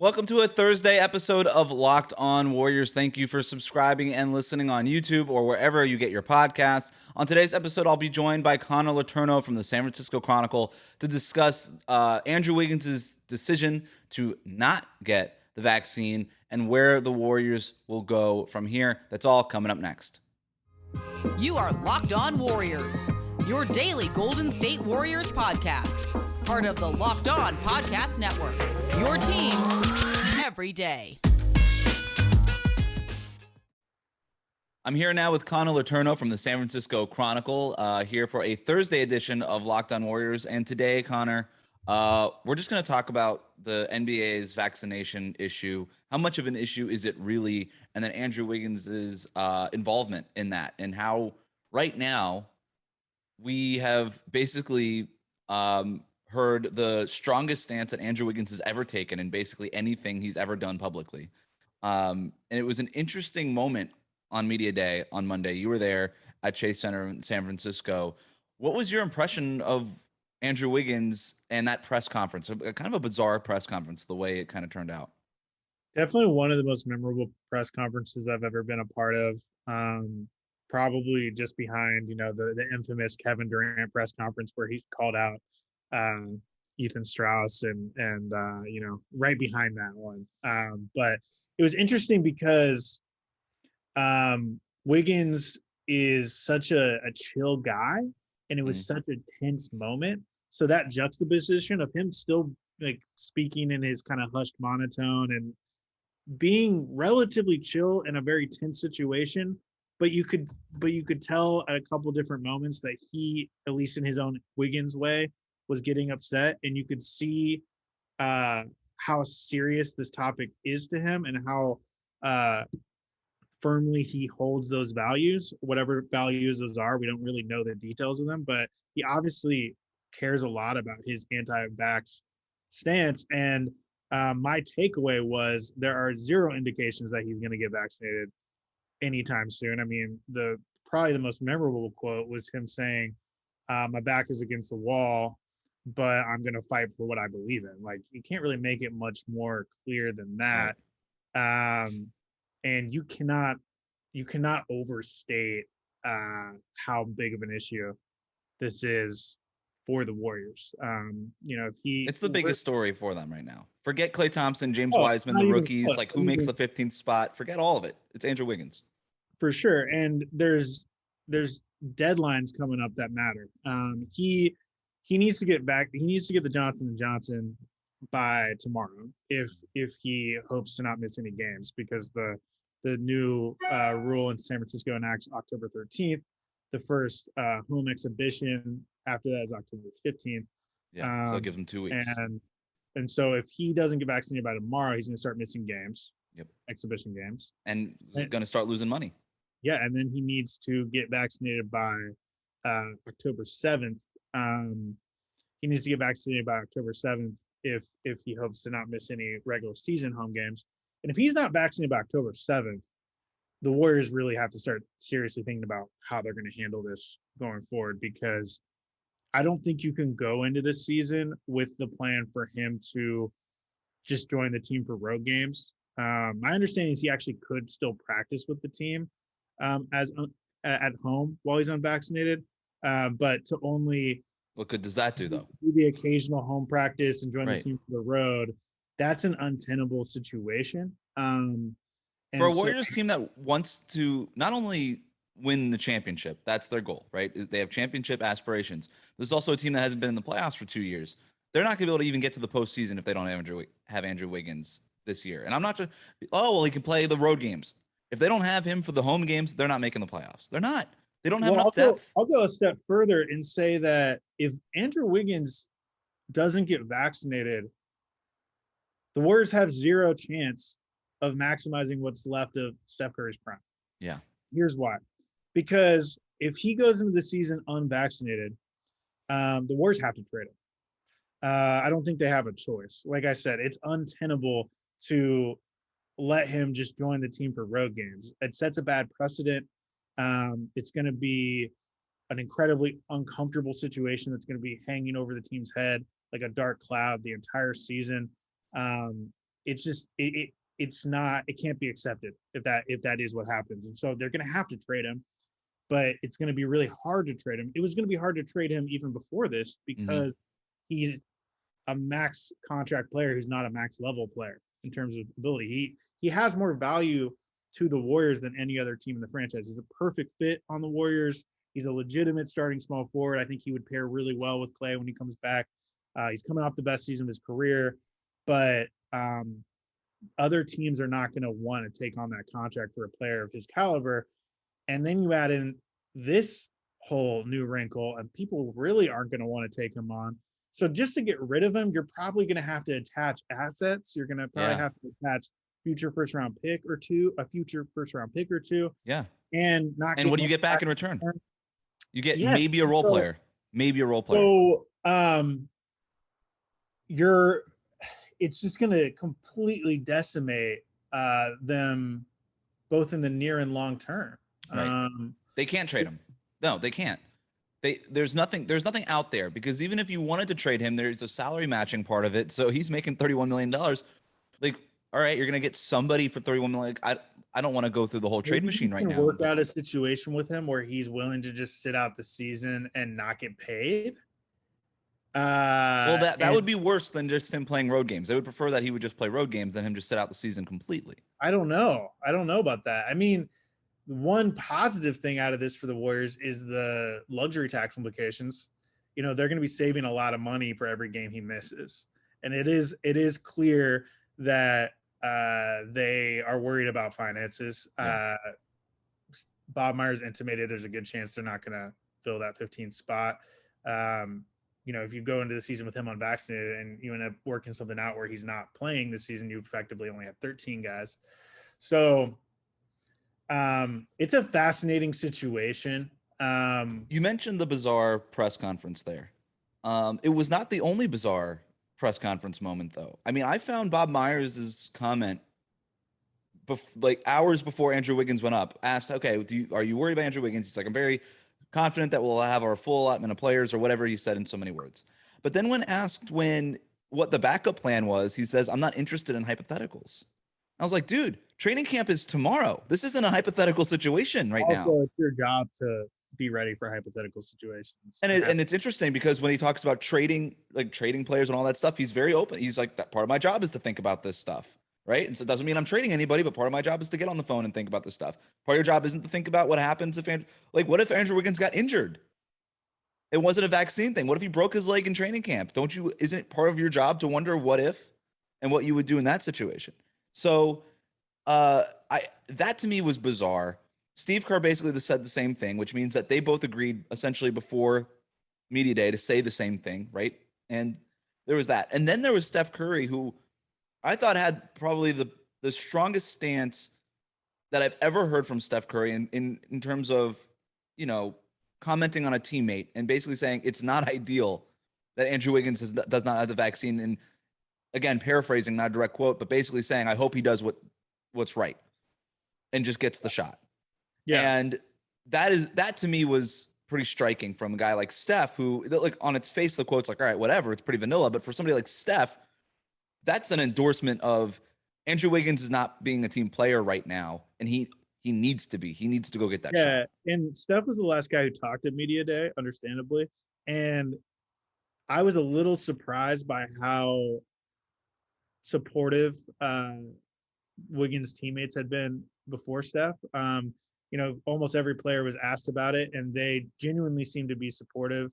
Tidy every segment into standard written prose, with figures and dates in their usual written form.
Welcome to a Thursday episode of Locked On Warriors. Thank you for subscribing and listening on YouTube or wherever you get your podcasts. On today's episode, I'll be joined by Connor Letourneau from the San Francisco Chronicle to discuss Andrew Wiggins' decision to not get the vaccine and where the Warriors will go from here. That's all coming up next. You are Locked On Warriors, your daily Golden State Warriors podcast. Part of the Locked On Podcast Network, your team every day. I'm here now with Connor Letourneau from the San Francisco Chronicle, here for a Thursday edition of Locked On Warriors. And today, Connor, we're just going to talk about the NBA's vaccination issue. How much of an issue is it really? And then Andrew Wiggins' involvement in that, and how right now we have basically heard the strongest stance that Andrew Wiggins has ever taken in basically anything he's ever done publicly. And it was an interesting moment on Media Day on Monday. You were there at Chase Center in San Francisco. What was your impression of Andrew Wiggins and that press conference? Kind of a bizarre press conference, the way it kind of turned out. Definitely one of the most memorable press conferences I've ever been a part of. Probably just behind, the infamous Kevin Durant press conference where he called out Ethan Strauss and right behind that one. But it was interesting because Wiggins is such a chill guy, and it was such a tense moment. So that juxtaposition of him still like speaking in his kind of hushed monotone and being relatively chill in a very tense situation, but you could tell at a couple different moments that he, at least in his own Wiggins way, was getting upset, and you could see how serious this topic is to him and how firmly he holds those values, whatever values those are. We don't really know the details of them, but he obviously cares a lot about his anti-vax stance. And my takeaway was there are zero indications that he's going to get vaccinated anytime soon. I mean, probably the most memorable quote was him saying, my back is against the wall, but I'm going to fight for what I believe in. Like, you can't really make it much more clear than that. And you cannot overstate how big of an issue this is for the Warriors. It's the biggest story for them right now. Forget Klay Thompson, James Wiseman, the rookies, like who makes the 15th spot. Forget all of it. It's Andrew Wiggins. For sure. And there's deadlines coming up that matter. He needs to get back. He needs to get the Johnson & Johnson by tomorrow if he hopes to not miss any games, because the new rule in San Francisco enacts October 13th. The first home exhibition after that is October 15th. Yeah, so give him 2 weeks. And so if he doesn't get vaccinated by tomorrow, he's going to start missing games. Yep. Exhibition games. And he's going to start losing money. Yeah, and then he needs to get vaccinated by October 7th. He needs to get vaccinated by October 7th if he hopes to not miss any regular season home games. And if he's not vaccinated by October 7th, the Warriors really have to start seriously thinking about how they're going to handle this going forward, because I don't think you can go into this season with the plan for him to just join the team for road games. My understanding is he actually could still practice with the team at home while he's unvaccinated, but to only what good does that do though? Do the occasional home practice and join right. the team for the road. That's an untenable situation. For a Warriors team that wants to not only win the championship, that's their goal, right? They have championship aspirations. There's also a team that hasn't been in the playoffs for 2 years. They're not going to be able to even get to the postseason if they don't have Andrew Wiggins this year. And I'm not just, he can play the road games. If they don't have him for the home games, they're not making the playoffs. They're not. They don't have enough depth. I'll go a step further and say that if Andrew Wiggins doesn't get vaccinated, the Warriors have zero chance of maximizing what's left of Steph Curry's prime. Yeah. Here's why. Because if he goes into the season unvaccinated, the Warriors have to trade him. I don't think they have a choice. Like I said, it's untenable to let him just join the team for road games. It sets a bad precedent. It's going to be an incredibly uncomfortable situation that's going to be hanging over the team's head like a dark cloud the entire season. it's not, it can't be accepted if that is what happens. And so they're going to have to trade him, but it's going to be really hard to trade him. It was going to be hard to trade him even before this because he's a max contract player who's not a max level player in terms of ability. He has more value to the Warriors than any other team in the franchise. He's a perfect fit on the Warriors. He's a legitimate starting small forward. I think he would pair really well with Clay when he comes back. He's coming off the best season of his career, but other teams are not going to want to take on that contract for a player of his caliber. And then you add in this whole new wrinkle, and people really aren't going to want to take him on. So just to get rid of him, you're probably going to have to attach assets. You're going to probably have to attach future first round pick or two, a future first round pick or two. Yeah. And not. And what do you get back in return? You get maybe a role player. Maybe a role player. So it's just going to completely decimate them both in the near and long term. Right. They can't trade him. No, they can't. There's nothing out there, because even if you wanted to trade him, there's a salary matching part of it. So he's making $31 million. Like, all right, you're going to get somebody for $31 million. I don't want to go through the whole trade machine right now. Work out a situation with him where he's willing to just sit out the season and not get paid. Well, that would be worse than just him playing road games. I would prefer that he would just play road games than him just sit out the season completely. I don't know about that. I mean, one positive thing out of this for the Warriors is the luxury tax implications. You know, they're going to be saving a lot of money for every game he misses. And it is clear that they are worried about finances. Yeah. Bob Myers intimated there's a good chance they're not going to fill that 15th spot. You know, if you go into the season with him unvaccinated and you end up working something out where he's not playing this season, you effectively only have 13 guys. So it's a fascinating situation. You mentioned the bizarre press conference there. It was not the only bizarre press conference moment, though. I mean, I found Bob Myers' comment like hours before Andrew Wiggins went up, asked, okay, are you worried about Andrew Wiggins? He's like, I'm very confident that we'll have our full allotment of players, or whatever he said in so many words. But then when asked what the backup plan was, he says, I'm not interested in hypotheticals. I was like, dude, training camp is tomorrow. This isn't a hypothetical situation now. It's your job to be ready for hypothetical situations. And it's interesting because when he talks about trading players and all that stuff, he's very open. He's like, that part of my job is to think about this stuff, right? And so it doesn't mean I'm trading anybody, but part of my job is to get on the phone and think about this stuff. Part of your job isn't to think about what happens what if Andrew Wiggins got injured? It wasn't a vaccine thing. What if he broke his leg in training camp? Isn't it part of your job to wonder what if and what you would do in that situation? So that to me was bizarre. Steve Kerr basically said the same thing, which means that they both agreed essentially before media day to say the same thing, right? And there was that. And then there was Steph Curry, who I thought had probably the strongest stance that I've ever heard from Steph Curry in terms of, you know, commenting on a teammate and basically saying it's not ideal that Andrew Wiggins does not have the vaccine. And again, paraphrasing, not a direct quote, but basically saying, I hope he does what's right and just gets the shot. Yeah. And that to me was pretty striking from a guy like Steph, who, like, on its face, the quote's like, all right, whatever, it's pretty vanilla. But for somebody like Steph, that's an endorsement of Andrew Wiggins is not being a team player right now. And he needs to be. He needs to go get that shot. Yeah, and Steph was the last guy who talked at media day, understandably. And I was a little surprised by how supportive Wiggins' teammates had been before Steph. You know, almost every player was asked about it, and they genuinely seemed to be supportive.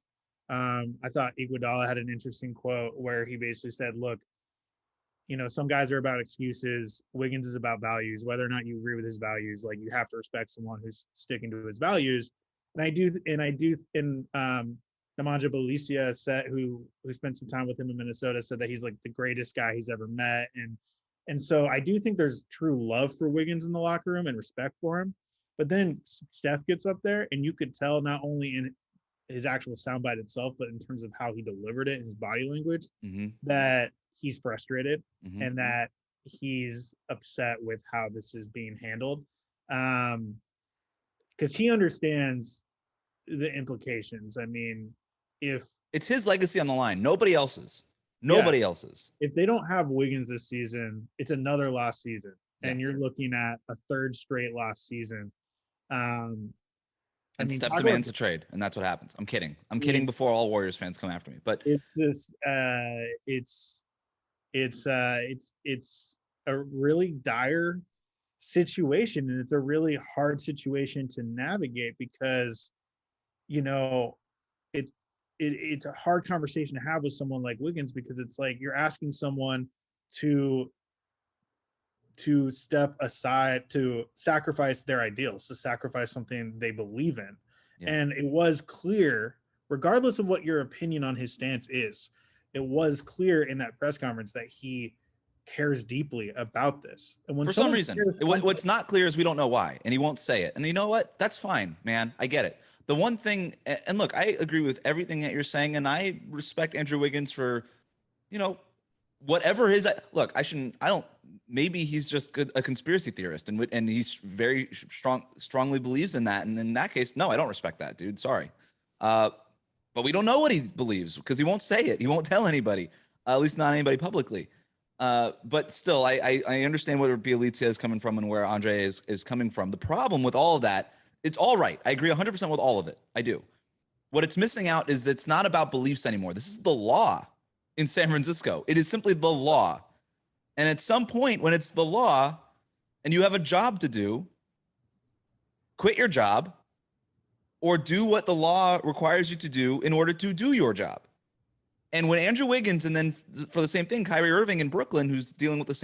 I thought Iguodala had an interesting quote where he basically said, look, you know, some guys are about excuses. Wiggins is about values. Whether or not you agree with his values, like, you have to respect someone who's sticking to his values. And I do. Nemanja Bjelica who spent some time with him in Minnesota, said that he's like the greatest guy he's ever met. And so I do think there's true love for Wiggins in the locker room and respect for him. But then Steph gets up there, and you could tell not only in his actual soundbite itself, but in terms of how he delivered it, his body language, that he's frustrated and that he's upset with how this is being handled. Because he understands the implications. I mean, if it's his legacy on the line, nobody else's. Nobody else is. If they don't have Wiggins this season, it's another lost season, and you're looking at a third straight lost season. And Steph demands a trade, and that's what happens. I'm kidding. I'm kidding before all Warriors fans come after me. But it's just it's a really dire situation, and it's a really hard situation to navigate because, you know, it's a hard conversation to have with someone like Wiggins, because it's like you're asking someone to step aside, to sacrifice their ideals, to sacrifice something they believe in. Yeah. And it was clear, regardless of what your opinion on his stance is, it was clear in that press conference that he cares deeply about this. And when for some reason, what's not clear is we don't know why, and he won't say it. And you know what? That's fine, man. I get it. The one thing, and look, I agree with everything that you're saying, and I respect Andrew Wiggins for, you know, whatever his look. Maybe he's just a conspiracy theorist, and he's very strongly believes in that. And in that case, no, I don't respect that, dude. Sorry. But we don't know what he believes because he won't say it. He won't tell anybody, at least not anybody publicly. But still, I understand where Bielitsa is coming from and where Andre is coming from. The problem with all of that, it's all right. I agree 100% with all of it. I do. What it's missing out is it's not about beliefs anymore. This is the law in San Francisco. It is simply the law. And at some point when it's the law and you have a job to do, quit your job or do what the law requires you to do in order to do your job. And when Andrew Wiggins, and then for the same thing, Kyrie Irving in Brooklyn, who's dealing with the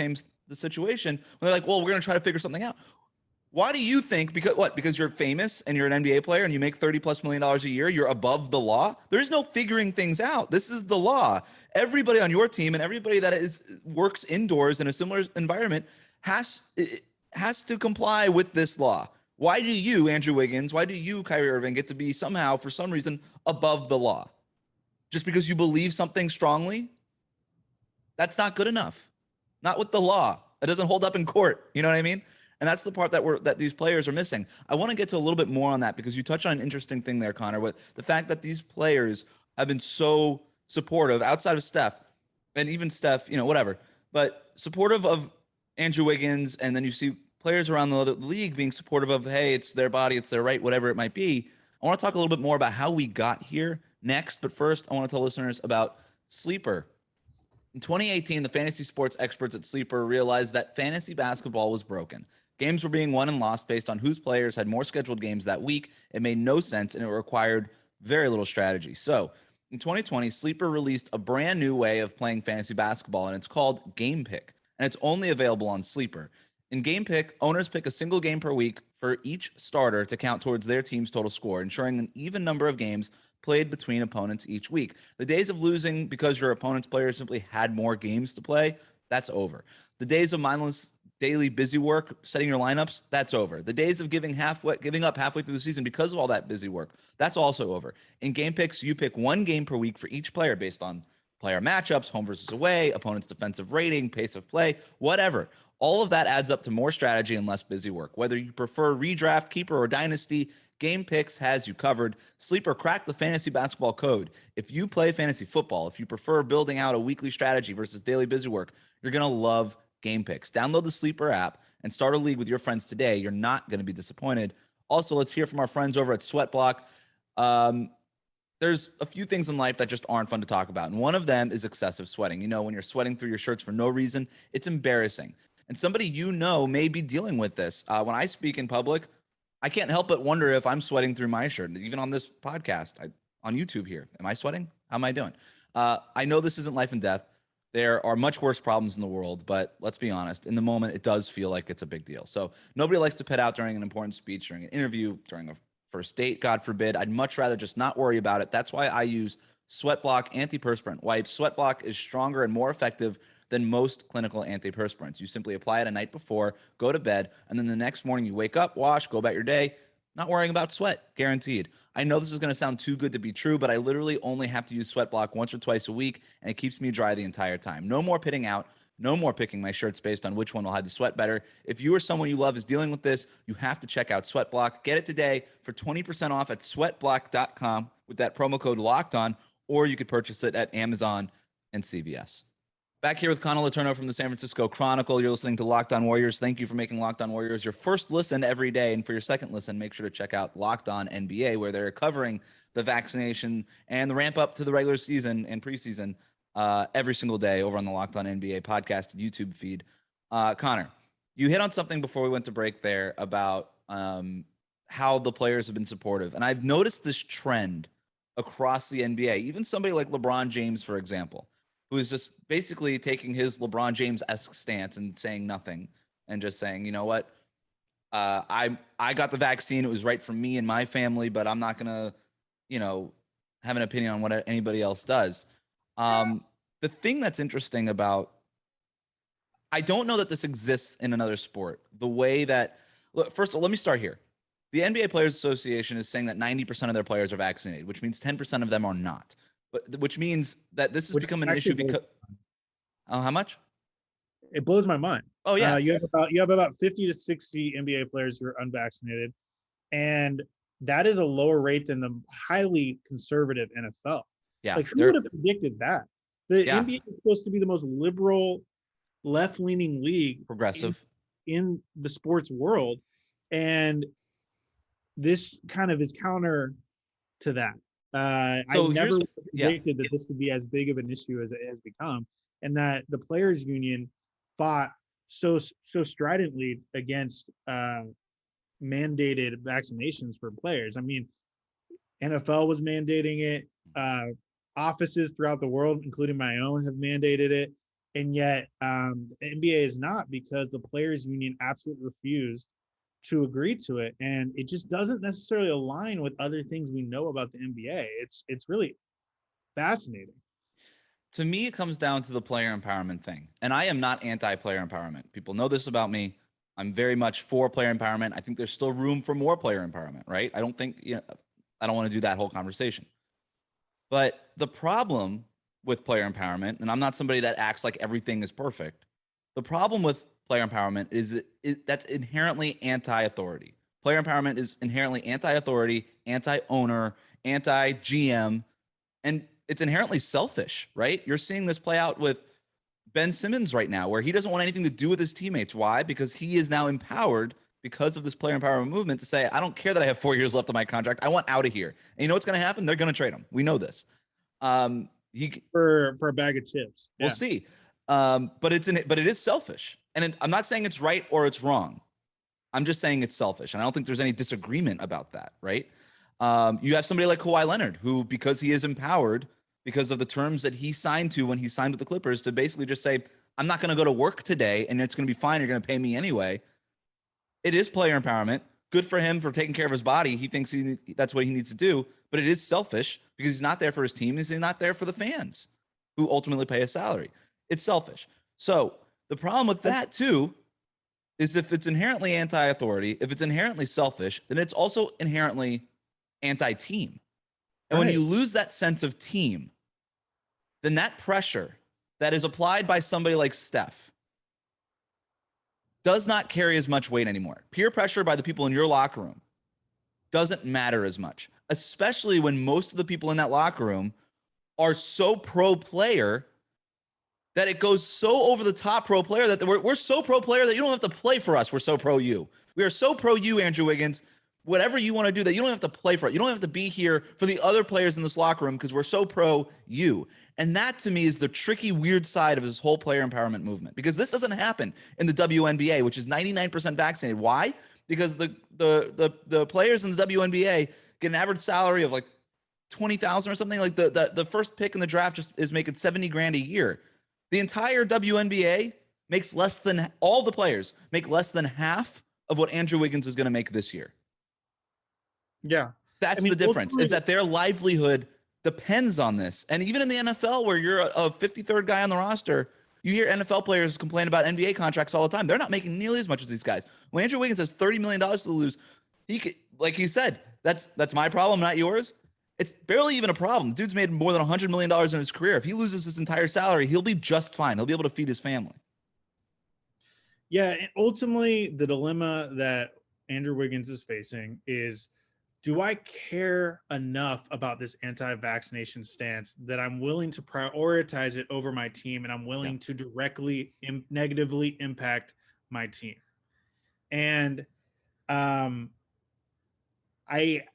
situation, when they're like, well, we're going to try to figure something out. Why do you think, because you're famous and you're an NBA player and you make $30+ million a year, you're above the law? There's no figuring things out. This is the law. Everybody on your team and everybody that works indoors in a similar environment has to comply with this law. Why do you, Andrew Wiggins, why do you, Kyrie Irving, get to be somehow, for some reason, above the law? Just because you believe something strongly? That's not good enough. Not with the law. It doesn't hold up in court. You know what I mean? And that's the part that these players are missing. I want to get to a little bit more on that because you touch on an interesting thing there, Connor, with the fact that these players have been so supportive outside of Steph, and even Steph, you know, whatever, but supportive of Andrew Wiggins. And then you see players around the league being supportive of, hey, it's their body, it's their right, whatever it might be. I want to talk a little bit more about how we got here next. But first, I want to tell listeners about Sleeper. In 2018, the fantasy sports experts at Sleeper realized that fantasy basketball was broken. Games were being won and lost based on whose players had more scheduled games that week. It made no sense, and it required very little strategy. So in 2020, Sleeper released a brand new way of playing fantasy basketball, and it's called Game Pick, and it's only available on Sleeper. In Game Pick, owners pick a single game per week for each starter to count towards their team's total score, ensuring an even number of games played between opponents each week. The days of losing because your opponent's players simply had more games to play, that's over. The days of mindless daily busy work, setting your lineups, that's over. The days of giving up halfway through the season because of all that busy work, that's also over. In Game Picks, you pick one game per week for each player based on player matchups, home versus away, opponent's defensive rating, pace of play, whatever. All of that adds up to more strategy and less busy work. Whether you prefer redraft, keeper, or dynasty, Game Picks has you covered. Sleeper cracked the fantasy basketball code. If you play fantasy football, if you prefer building out a weekly strategy versus daily busy work, you're going to love Game Picks. Download the Sleeper app and start a league with your friends today. You're not going to be disappointed. Also, let's hear from our friends over at SweatBlock. There's a few things in life that just aren't fun to talk about, and one of them is excessive sweating. You know, when you're sweating through your shirts for no reason, it's embarrassing. And somebody you know may be dealing with this. When I speak in public, I can't help but wonder if I'm sweating through my shirt. Even on this podcast, on YouTube here, am I sweating? How am I doing? I know this isn't life and death. There are much worse problems in the world, but let's be honest. In the moment, it does feel like it's a big deal. So nobody likes to pit out during an important speech, during an interview, during a first date, God forbid. I'd much rather just not worry about it. That's why I use SweatBlock antiperspirant wipes. SweatBlock is stronger and more effective than most clinical antiperspirants. You simply apply it a night before, go to bed, and then the next morning you wake up, wash, go about your day, not worrying about sweat, guaranteed. I know this is going to sound too good to be true, but I literally only have to use SweatBlock once or twice a week, and it keeps me dry the entire time. No more pitting out, no more picking my shirts based on which one will hide the sweat better. If you or someone you love is dealing with this, you have to check out SweatBlock. Get it today for 20% off at sweatblock.com with that promo code LOCKEDON, or you could purchase it at Amazon. and CBS. Back here with Connell Letourneau from the San Francisco Chronicle. You're listening to Locked On Warriors. Thank you for making Locked On Warriors your first listen every day. And for your second listen, make sure to check out Locked On NBA, where they're covering the vaccination and the ramp up to the regular season and preseason every single day over on the Locked On NBA podcast YouTube feed. Connor, you hit on something before we went to break there about how the players have been supportive. And I've noticed this trend across the NBA, even somebody like LeBron James, for example, who is just basically taking his LeBron James-esque stance and saying nothing and just saying, you know what, I got the vaccine. It was right for me and my family, but I'm not going to, have an opinion on what anybody else does. The thing that's interesting about, I don't know that this exists in another sport. The way that, look, first of all, let me start here. The NBA Players Association is saying that 90% of their players are vaccinated, which means 10% of them are not. But which means that this has become an issue because how much? It blows my mind. Oh yeah. You have about 50 to 60 NBA players who are unvaccinated, and that is a lower rate than the highly conservative NFL. Yeah. Like, who would have predicted that? The NBA is supposed to be the most liberal, left-leaning league, progressive in the sports world, and this kind of is counter to that. I never predicted that this would be as big of an issue as it has become, and that the players' union fought so stridently against mandated vaccinations for players. I mean, NFL was mandating it. Offices throughout the world, including my own, have mandated it, and yet the NBA is not, because the players' union absolutely refused to agree to it, and it just doesn't necessarily align with other things we know about the NBA. It's really fascinating. To me, it comes down to the player empowerment thing, and I am not anti-player empowerment. People know this about me. I'm very much for player empowerment. I think there's still room for more player empowerment, right? I don't think, I don't want to do that whole conversation. But the problem with player empowerment, and I'm not somebody that acts like everything is perfect. The problem with player empowerment is that's inherently anti-authority. Player empowerment is inherently anti-authority, anti-owner, anti-GM, and it's inherently selfish, right? You're seeing this play out with Ben Simmons right now, where he doesn't want anything to do with his teammates. Why? Because he is now empowered because of this player empowerment movement to say, I don't care that I have 4 years left on my contract. I want out of here. And you know what's going to happen? They're going to trade him. We know this. For a bag of chips. We'll see. But it is selfish. And I'm not saying it's right or it's wrong. I'm just saying it's selfish. And I don't think there's any disagreement about that, right? You have somebody like Kawhi Leonard, who, because he is empowered, because of the terms that he signed to when he signed with the Clippers, to basically just say, I'm not going to go to work today and it's going to be fine. You're going to pay me anyway. It is player empowerment. Good for him for taking care of his body. He thinks that's what he needs to do, but it is selfish because he's not there for his team. He's not there for the fans who ultimately pay a salary. It's selfish. So the problem with that too is if it's inherently anti-authority, if it's inherently selfish, then it's also inherently anti-team. And when you lose that sense of team, then that pressure that is applied by somebody like Steph does not carry as much weight anymore. Peer pressure by the people in your locker room doesn't matter as much, especially when most of the people in that locker room are so pro player that it goes so over the top pro player that we're so pro player that you don't have to play for us. We're so pro you. We are so pro you, Andrew Wiggins. Whatever you want to do, that you don't have to play for it. You don't have to be here for the other players in this locker room because we're so pro you. And that, to me, is the tricky, weird side of this whole player empowerment movement, because this doesn't happen in the WNBA, which is 99% vaccinated. Why? Because the players in the WNBA get an average salary of like $20,000 or something. Like the first pick in the draft just is making $70,000 a year. The entire WNBA makes less than, all the players make less than half of what Andrew Wiggins is going to make this year. Yeah. That's the difference, is that their livelihood depends on this. And even in the NFL, where you're a 53rd guy on the roster, you hear NFL players complain about NBA contracts all the time. They're not making nearly as much as these guys. When Andrew Wiggins has $30 million to lose, he could, like he said, that's my problem, not yours. It's barely even a problem. The dude's made more than $100 million in his career. If he loses his entire salary, he'll be just fine. He'll be able to feed his family. Yeah, and ultimately, the dilemma that Andrew Wiggins is facing is do I care enough about this anti-vaccination stance that I'm willing to prioritize it over my team, and I'm willing to directly negatively impact my team? And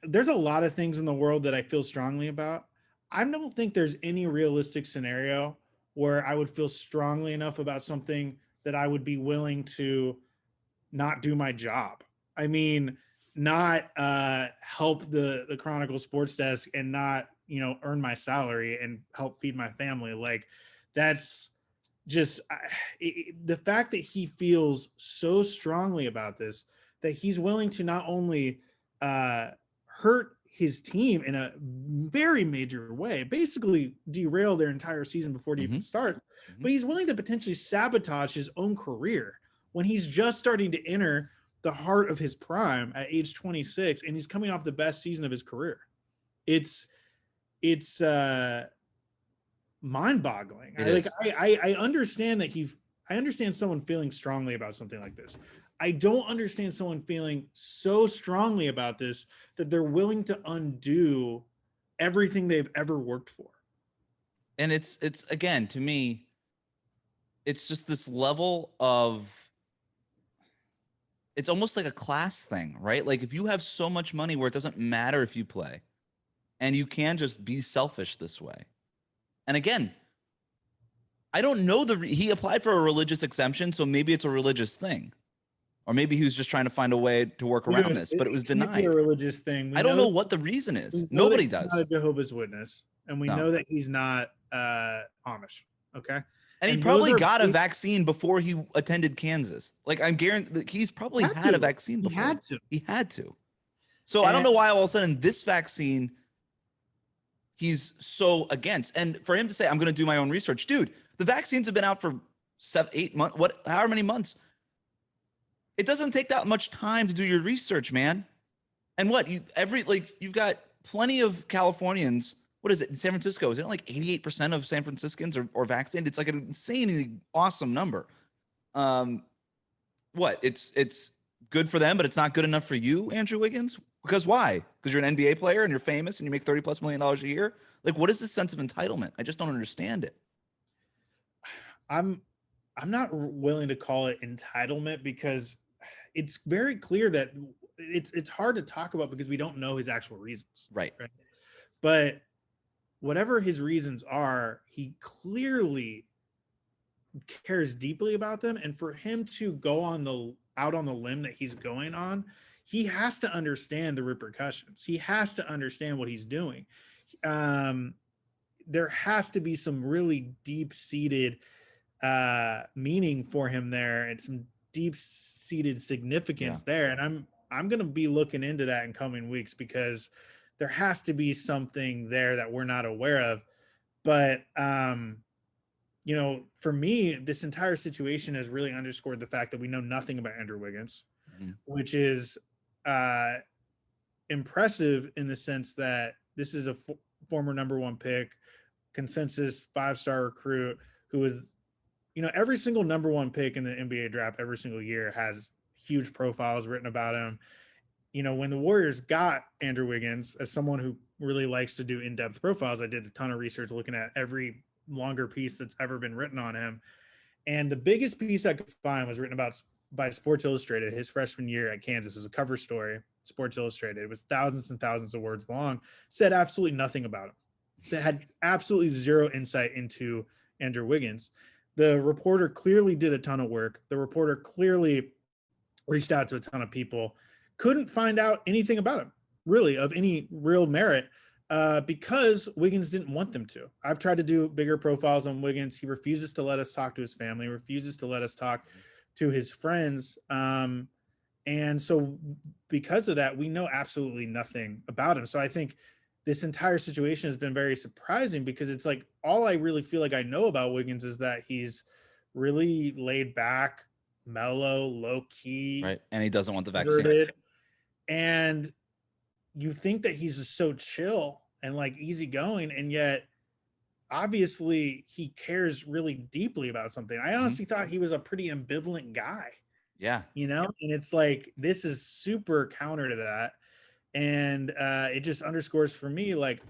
there's a lot of things in the world that I feel strongly about. I don't think there's any realistic scenario where I would feel strongly enough about something that I would be willing to not do my job. I mean, not help the Chronicle sports desk and not, earn my salary and help feed my family. Like, that's just the fact that he feels so strongly about this, that he's willing to not only hurt his team in a very major way, basically derail their entire season before it even starts, but he's willing to potentially sabotage his own career when he's just starting to enter the heart of his prime at age 26, and he's coming off the best season of his career. It's mind-boggling. I understand that I understand someone feeling strongly about something like this. I don't understand someone feeling so strongly about this that they're willing to undo everything they've ever worked for. And it's again, to me, it's just this level of, it's almost like a class thing, right? Like, if you have so much money where it doesn't matter if you play, and you can just be selfish this way. And again, I don't know he applied for a religious exemption, so maybe it's a religious thing. Or maybe he was just trying to find a way to work around this, but it was denied. A religious thing. I don't know what the reason is. Nobody does. He's not a Jehovah's Witness, and we know that he's not Amish. Okay. And he probably got a vaccine before he attended Kansas. Like, I'm guaranteed he's probably had a vaccine before. He had to. So I don't know why all of a sudden this vaccine he's so against. And for him to say, I'm going to do my own research, dude, the vaccines have been out for 7-8 months, however many months. It doesn't take that much time to do your research, man. And you've got plenty of Californians. What is it in San Francisco? Is it like 88% of San Franciscans are vaccinated? It's like an insanely awesome number. It's good for them, but it's not good enough for you, Andrew Wiggins? Because why? Because you're an NBA player and you're famous and you make $30+ million a year? Like, what is this sense of entitlement? I just don't understand it. I'm not willing to call it entitlement, because it's very clear that it's hard to talk about because we don't know his actual reasons. Right. But whatever his reasons are, he clearly cares deeply about them. And for him to go out on the limb that he's going on, he has to understand the repercussions. He has to understand what he's doing. There has to be some really deep-seated meaning for him there, and some deep-seated significance there. And I'm going to be looking into that in coming weeks, because there has to be something there that we're not aware of. But for me, this entire situation has really underscored the fact that we know nothing about Andrew Wiggins, which is impressive in the sense that this is a former number 1 pick, consensus 5-star recruit, who is, every single number 1 pick in the NBA draft every single year has huge profiles written about him. When the Warriors got Andrew Wiggins, as someone who really likes to do in-depth profiles, I did a ton of research looking at every longer piece that's ever been written on him. And the biggest piece I could find was written by Sports Illustrated his freshman year at Kansas. It was a cover story, Sports Illustrated. It was thousands and thousands of words long, said absolutely nothing about him. It had absolutely zero insight into Andrew Wiggins. The reporter clearly did a ton of work. The reporter clearly reached out to a ton of people, couldn't find out anything about him, really, of any real merit, because Wiggins didn't want them to. I've tried to do bigger profiles on Wiggins. He refuses to let us talk to his family, refuses to let us talk to his friends. And so because of that, we know absolutely nothing about him. So I think this entire situation has been very surprising, because it's like, all I really feel like I know about Wiggins is that he's really laid back, mellow, low key. Right. And he doesn't want the vaccine. And you think that he's just so chill and like easygoing, and yet obviously he cares really deeply about something. I honestly thought he was a pretty ambivalent guy. Yeah. And it's like, this is super counter to that. And it just underscores for me, like,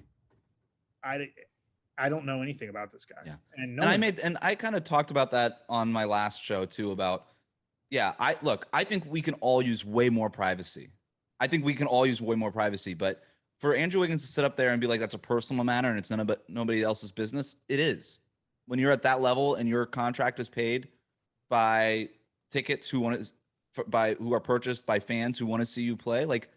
I don't know anything about this guy. Yeah. And I kind of talked about that on my last show too about, I think we can all use way more privacy. But for Andrew Wiggins to sit up there and be like, that's a personal matter and it's nobody else's business. It is. When you're at that level and your contract is paid by tickets who are purchased by fans who want to see you play, like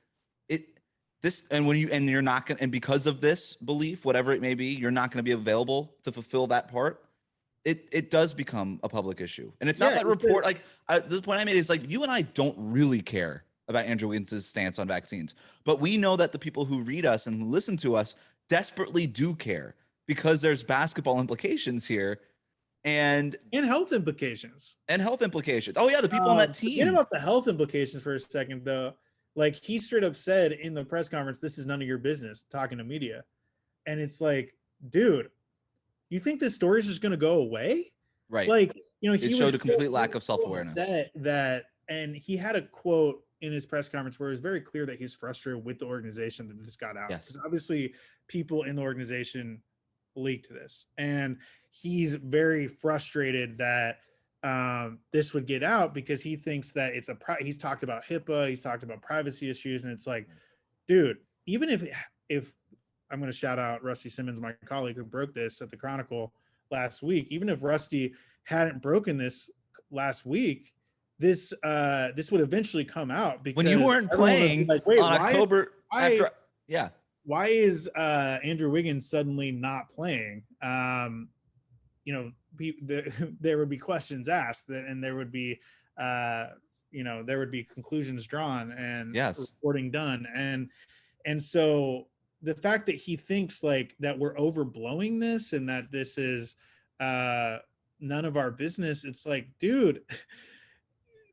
you're not going to, and because of this belief, whatever it may be, you're not going to be available to fulfill that part. It does become a public issue. And it's not that report. The point I made is like, you and I don't really care about Andrew Wiggins' stance on vaccines, but we know that the people who read us and who listen to us desperately do care because there's basketball implications here and health implications. Oh yeah. The people on that team. Forget about the health implications for a second though. Like, he straight up said in the press conference, this is none of your business, talking to media. And it's like, dude, you think this story is just going to go away? Right. Like, he showed a complete lack of self-awareness. And he had a quote in his press conference where it was very clear that he's frustrated with the organization that this got out. Yes. Because obviously people in the organization leaked this. And he's very frustrated that this would get out because he thinks that he's talked about HIPAA, he's talked about privacy issues, and it's like, dude, even if I'm going to shout out Rusty Simmons, my colleague who broke this at the Chronicle last week, even if Rusty hadn't broken this last week, this would eventually come out because when you weren't playing like, on October why is Andrew Wiggins suddenly not playing? There would be questions asked and there would be conclusions drawn and reporting done. And so the fact that he thinks like that we're overblowing this and that this is none of our business, it's like, dude,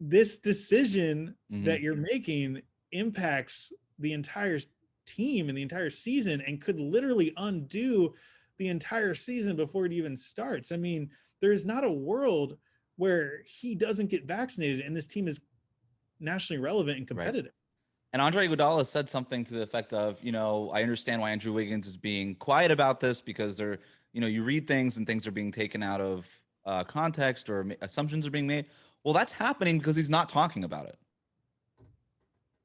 this decision that you're making impacts the entire team and the entire season and could literally undo the entire season before it even starts. I mean, there is not a world where he doesn't get vaccinated and this team is nationally relevant and competitive. Right. And Andre Iguodala said something to the effect of, I understand why Andrew Wiggins is being quiet about this because you read things and things are being taken out of context or assumptions are being made. Well, that's happening because he's not talking about it.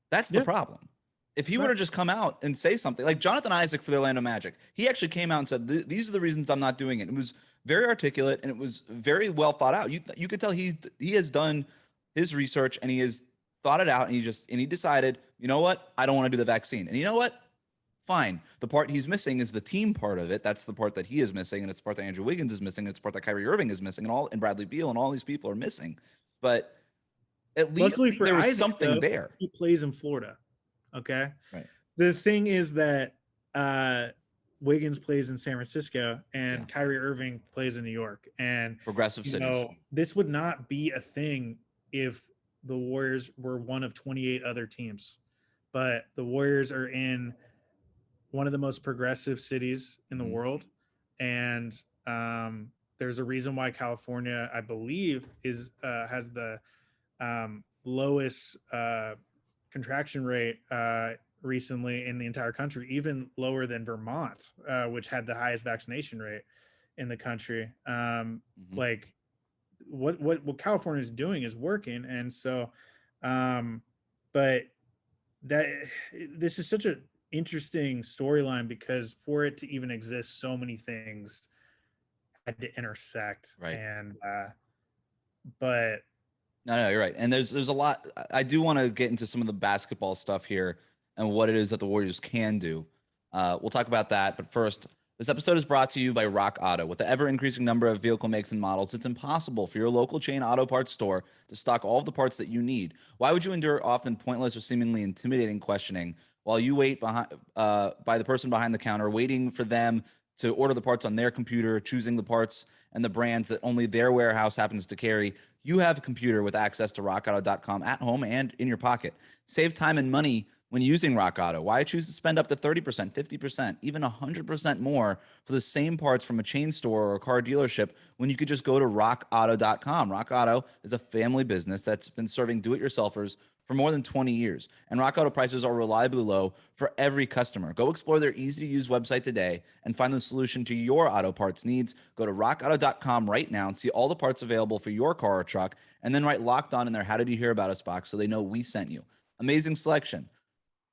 That's the problem. If he were to just come out and say something like Jonathan Isaac for the Orlando Magic, he actually came out and said, these are the reasons I'm not doing it. It was very articulate and it was very well thought out. You could tell he has done his research and he has thought it out and he decided, you know what? I don't want to do the vaccine. And you know what? Fine. The part he's missing is the team part of it. That's the part that he is missing. And it's the part that Andrew Wiggins is missing. And it's the part that Kyrie Irving is missing and Bradley Beal and all these people are missing. But at least there was something there. He plays in Florida. Okay. Right. The thing is that Wiggins plays in San Francisco and Kyrie Irving plays in New York. And progressive cities. This would not be a thing if the Warriors were one of 28 other teams. But the Warriors are in one of the most progressive cities in the world. And there's a reason why California, I believe, has the lowest contraction rate recently in the entire country, even lower than Vermont, which had the highest vaccination rate in the country. Like what California is doing is working. And so, but this is such an interesting storyline because for it to even exist, so many things had to intersect. Right. And, but No, you're right. And there's a lot. I do want to get into some of the basketball stuff here and what it is that the Warriors can do. We'll talk about that. But first, this episode is brought to you by Rock Auto. With the ever-increasing number of vehicle makes and models, it's impossible for your local chain auto parts store to stock all of the parts that you need. Why would you endure often pointless or seemingly intimidating questioning while you wait by the person behind the counter, waiting for them to order the parts on their computer, choosing the parts and the brands that only their warehouse happens to carry? You have a computer with access to rockauto.com at home and in your pocket. Save time and money when using Rock Auto. Why choose to spend up to 30%, 50%, even 100% more for the same parts from a chain store or a car dealership when you could just go to rockauto.com? Rock Auto is a family business that's been serving do-it-yourselfers for more than 20 years. And Rock Auto prices are reliably low for every customer. Go explore their easy-to-use website today and find the solution to your auto parts needs. Go to rockauto.com right now and see all the parts available for your car or truck, and then write Locked On in their How Did You Hear About Us box so they know we sent you. Amazing selection,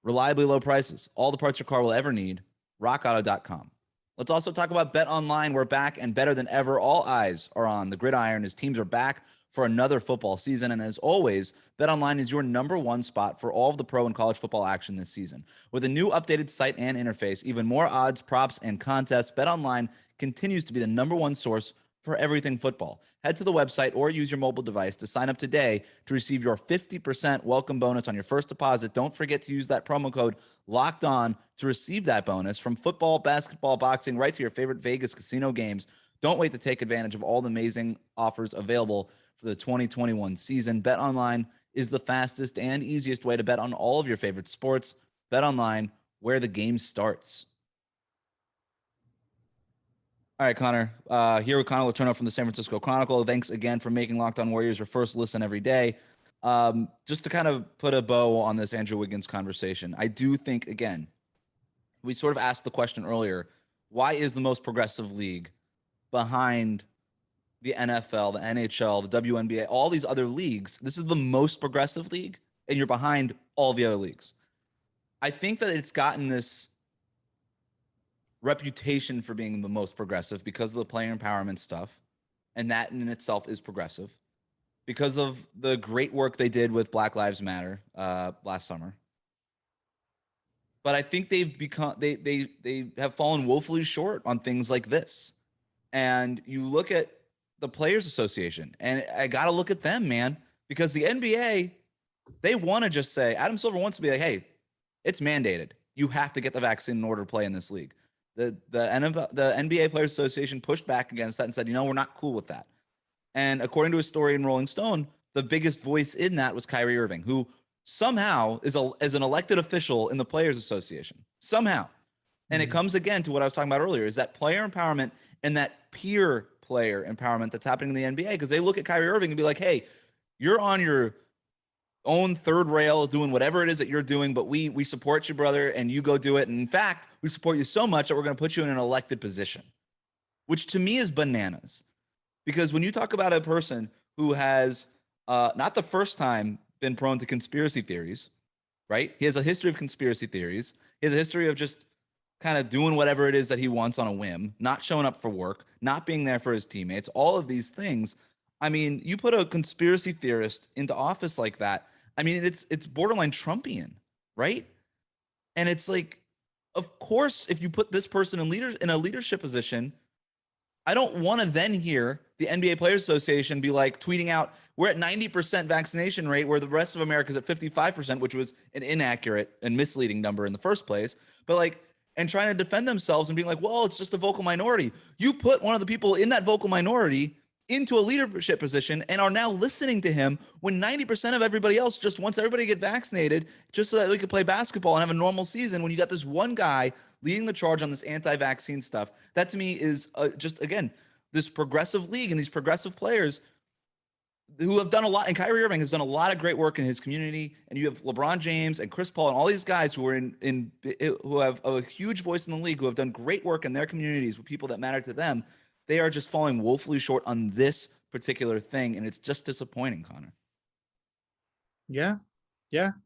reliably low prices, all the parts your car will ever need. rockauto.com. Let's also talk about BetOnline. We're back and better than ever. All eyes are on the gridiron as teams are back for another football season. And as always, BetOnline is your number one spot for all of the pro and college football action this season. With a new updated site and interface, even more odds, props, and contests, BetOnline continues to be the number one source for everything football. Head to the website or use your mobile device to sign up today to receive your 50% welcome bonus on your first deposit. Don't forget to use that promo code Locked On to receive that bonus. From football, basketball, boxing, right to your favorite Vegas casino games. Don't wait to take advantage of all the amazing offers available for the 2021 season. BetOnline is the fastest and easiest way to bet on all of your favorite sports. BetOnline, where the game starts. All right, Connor. Here with Connor Letourneau from the San Francisco Chronicle. Thanks again for making Locked On Warriors your first listen every day. Just to kind of put a bow on this Andrew Wiggins conversation, I do think, again, we sort of asked the question earlier, why is the most progressive league behind the NFL, the NHL, the WNBA, all these other leagues? This is the most progressive league, and you're behind all the other leagues. I think that it's gotten this reputation for being the most progressive because of the player empowerment stuff, and that in itself is progressive because of the great work they did with Black Lives Matter last summer. But I think they've become they have fallen woefully short on things like this. And you look at the Players Association, and I got to look at them, man, because the NBA, they want to just say, Adam Silver wants to be like, hey, it's mandated. You have to get the vaccine in order to play in this league. The NBA Players Association pushed back against that and said, we're not cool with that. And according to a story in Rolling Stone, the biggest voice in that was Kyrie Irving, who somehow is an elected official in the Players Association. Somehow. And it comes again to what I was talking about earlier, is that player empowerment and that peer player empowerment that's happening in the NBA, because they look at Kyrie Irving and be like, hey, you're on your own third rail doing whatever it is that you're doing, but we support you, brother, and you go do it. And in fact, we support you so much that we're going to put you in an elected position, which to me is bananas. Because when you talk about a person who has not the first time been prone to conspiracy theories, right? He has a history of conspiracy theories. He has a history of just kind of doing whatever it is that he wants on a whim, not showing up for work, not being there for his teammates, all of these things. I mean, you put a conspiracy theorist into office like that, I mean, it's borderline Trumpian, right? And it's like, of course, if you put this person in a leadership position, I don't want to then hear the NBA Players Association be like tweeting out, we're at 90% vaccination rate where the rest of America is at 55%, which was an inaccurate and misleading number in the first place. But like, and trying to defend themselves and being like, well, it's just a vocal minority. You put one of the people in that vocal minority into a leadership position and are now listening to him when 90% of everybody else just wants everybody to get vaccinated just so that we could play basketball and have a normal season. When you got this one guy leading the charge on this anti-vaccine stuff, that to me is just, again, this progressive league and these progressive players who have done a lot. And Kyrie Irving has done a lot of great work in his community. And you have LeBron James and Chris Paul and all these guys who are who have a huge voice in the league, who have done great work in their communities with people that matter to them. They are just falling woefully short on this particular thing, and it's just disappointing, Connor. Yeah.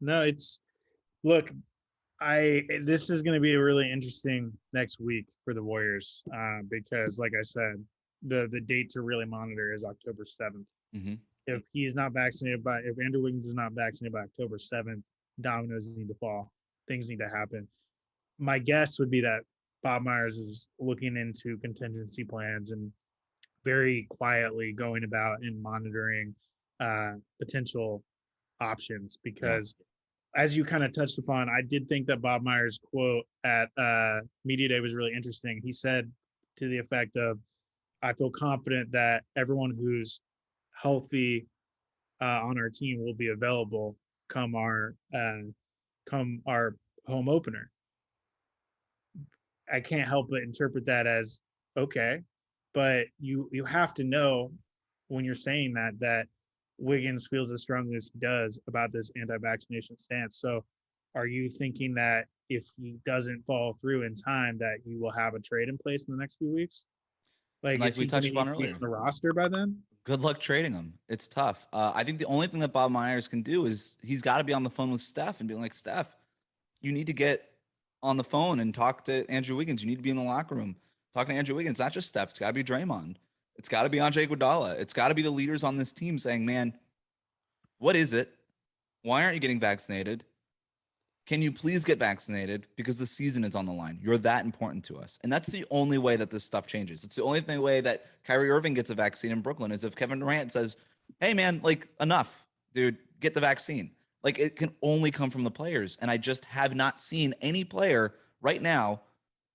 No, look, this is going to be a really interesting next week for the Warriors because, like I said, the date to really monitor is October 7th. Mm-hmm. If Andrew Wiggins is not vaccinated by October 7th, dominoes need to fall. Things need to happen. My guess would be that Bob Myers is looking into contingency plans and very quietly going about and monitoring potential options because as you kind of touched upon, I did think that Bob Myers' quote at Media Day was really interesting. He said to the effect of, I feel confident that everyone who's healthy on our team will be available come our come our home opener. I can't help but interpret that as okay, but you have to know when you're saying that Wiggins feels as strongly as he does about this anti-vaccination stance. So, are you thinking that if he doesn't follow through in time, that you will have a trade in place in the next few weeks? And Like, like is we he going touched to upon be earlier, on the roster by then? good luck trading him. It's tough. I think the only thing that Bob Myers can do is he's got to be on the phone with Steph and be like, Steph, you need to get on the phone and talk to Andrew Wiggins. You need to be in the locker room talking to Andrew Wiggins. Not just Steph. It's got to be Draymond. It's got to be Andre Iguodala. It's got to be the leaders on this team saying, man, what is it? Why aren't you getting vaccinated? Can you please get vaccinated? Because the season is on the line. You're that important to us. And that's the only way that this stuff changes. It's the only way that Kyrie Irving gets a vaccine in Brooklyn is if Kevin Durant says, hey, man, like, enough, dude, get the vaccine. Like, it can only come from the players. And I just have not seen any player right now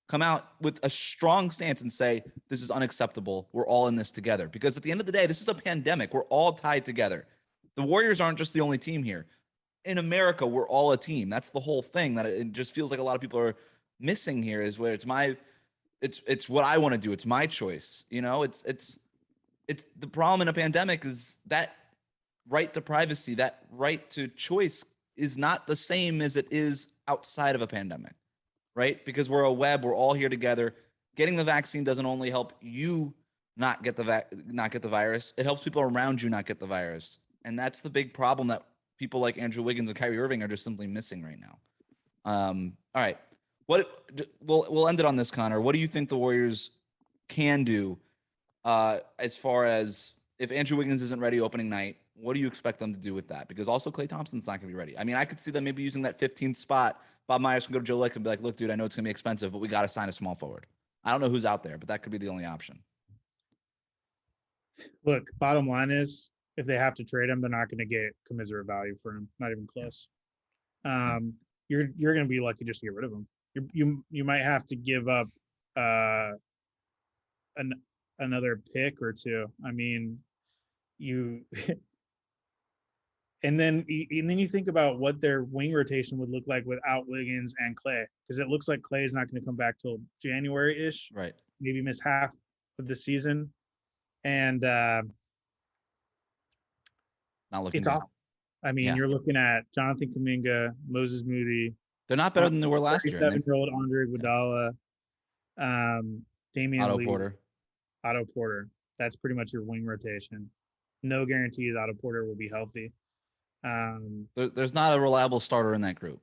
come out with a strong stance and say, this is unacceptable. We're all in this together. Because at the end of the day, this is a pandemic. We're all tied together. The Warriors aren't just the only team here. In America, we're all a team. That's the whole thing that it just feels like a lot of people are missing here is where it's what I want to do. It's my choice. You know, it's the problem in a pandemic is that right to privacy, that right to choice is not the same as it is outside of a pandemic, right? Because we're a web, we're all here together. Getting the vaccine doesn't only help you not get the virus, it helps people around you not get the virus. And that's the big problem that people like Andrew Wiggins and Kyrie Irving are just simply missing right now. All right. We'll end it on this, Connor. What do you think the Warriors can do as far as if Andrew Wiggins isn't ready opening night? What do you expect them to do with that? Because also Klay Thompson's not going to be ready. I mean, I could see them maybe using that 15th spot. Bob Myers can go to Joe Lick and be like, look, dude, I know it's going to be expensive, but we got to sign a small forward. I don't know who's out there, but that could be the only option. Look, bottom line is if they have to trade him, they're not going to get commensurate value for him. Not even close. You're going to be lucky just to get rid of him. You might have to give up another pick or two. I mean, you and then you think about what their wing rotation would look like without Wiggins and Klay, because it looks like Klay is not going to come back till January-ish. Right. Maybe miss half of the season. And Not looking it's good. awful. I mean, you're looking at Jonathan Kuminga, Moses Moody. They're not better than they were last year. 37-year-old Andre Iguodala, Damian Otto Lee, Porter. Otto Porter. That's pretty much your wing rotation. No guarantees Otto Porter will be healthy. There's not a reliable starter in that group.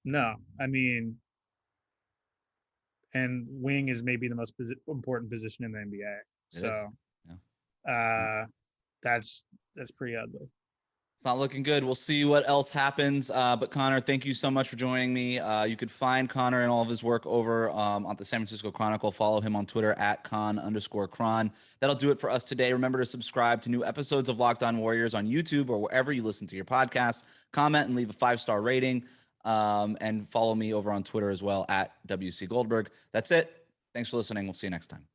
No, I mean, and wing is maybe the most important position in the NBA. That's pretty ugly. It's not looking good. We'll see what else happens. But Connor, thank you so much for joining me. You could find Connor and all of his work over on the San Francisco Chronicle. Follow him on Twitter at @Con_Cron. That'll do it for us today. Remember to subscribe to new episodes of Locked On Warriors on YouTube or wherever you listen to your podcast. Comment and leave a 5-star rating. And follow me over on Twitter as well at WC Goldberg. That's it. Thanks for listening. We'll see you next time.